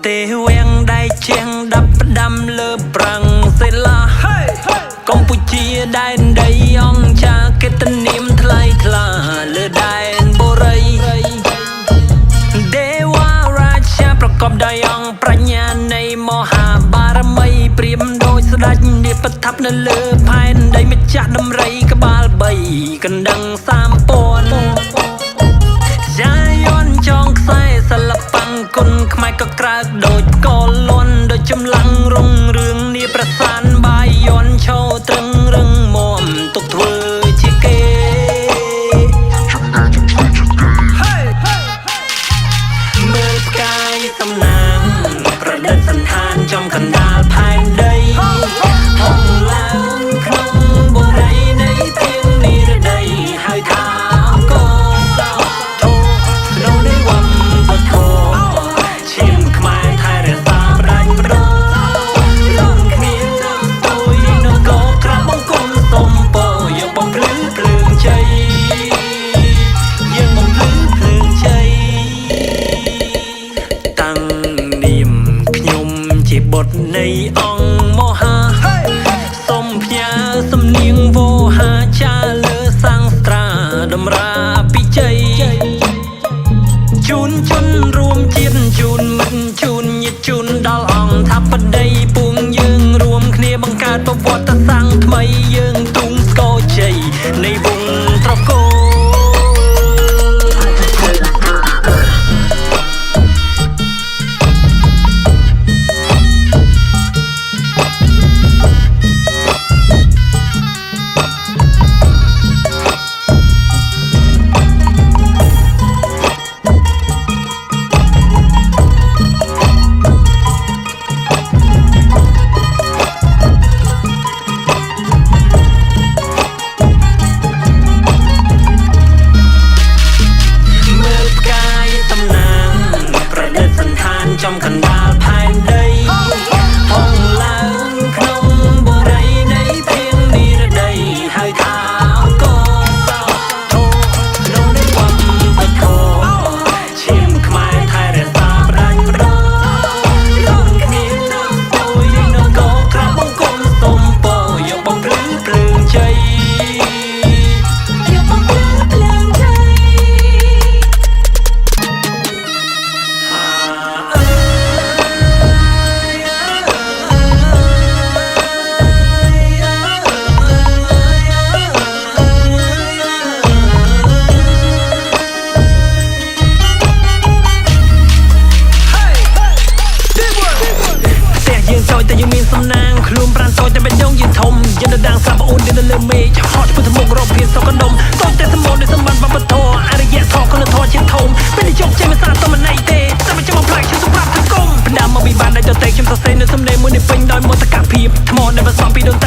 ទេវាំងដៃជាងដាប់ផ្ដាំលើប្រាំងសេឡាកម្ពុជាដែនដីអង្គចាកិត្តិនាមថ្លៃថ្លាលើដែនបុរីទេវរាជាប្រកបដោយអង្គប្រាជ្ញានៃមហាបារមីព្រាមដូចស្ដេចនាងប្រថាប់នៅលើផែនដីម្ចាស់ដំរីក្បាល3កណ្ដឹង3ពាន់ចាយន់ចងខ្សែសិល្បៈគុណខ្មែរក៏ក្រើកដូចកលន់ដូចចម្លាំងរុងរឿងនាប្រសានបាយយន់ឈោត្រឹងរឹងមាំទុកធ្វើជាគេមើលផ្កាយសំណាងប្រឌិតសន្តានចំកណ្ដាលផែនដីហងឡើងក្នុងបុរីនៃទៀងនិរដីហើយថាអង្គសោធោក្នុងនៃវំបធោឈាមខ្មែរថែរក្សាផ្ដាច់ប្រោលំគ្នាទៅទុយនៅកោក្រាបបង្គំសុំពោយកបំភ្លឺភ្លើងជ័យយើងបំភ្លឺភ្លើងជ័យតាំងនាមខ្ញុំជាបុត្រនៃអង្គមហាសូមផ្ញើសំនៀងវោហាចាលើសាំងស្ត្រាតម្រាពិជ័យជូនជនរួមជាតិជូនមិត្តជូនញាតិជូនដល់អង្គថាបតីពួងយើងរួមគ្នាបង្កើតប្រវត្តិសាស្ត្រថ្មីយើងទុំស្គរជ័យនៃវងត្រកូលចំកណ្ដាលផែនដីហងឡើងក្នុងបុរីនៃទៀងនិរដីហើយថាអង្គសោធោក្នុងនៃវំបធោឈាមខ្មែរថែរក្សាផ្ដាច់ប្រោលំគ្នាទៅទុយនៅកោក្រាបបង្គំសុំពោយកបំភ្លឺភ្លើងជ័យយកបំភ្លឺភ្លើងជ័យតែយើងមានសំណាងខ្លួនប្រានតូចតែបេះដូងយើងធំយើងដដាងស្លាប់អូននៅលើមេឃហត់ពុទ្ធមុខរកភៀនសកណ្ដុំតូចតែសម្បូរដោយសម្បត្តិវប្បធម៌អរិយធម៌គុណធម៌ជាធំពេលនេះជោគជ័យមិនស្អាតទៅមិនណៃទេតែមិនចាំមកផ្លាច់ខ្ញុំសម្រាប់សង្គមបណ្ដាមកពីបានដែលទៅតែខ្ញុំសរសេរនៅសំឡេងមួយនេះពេញដោយមោទកភាពថ្មដែលបន្សំពីដូនតា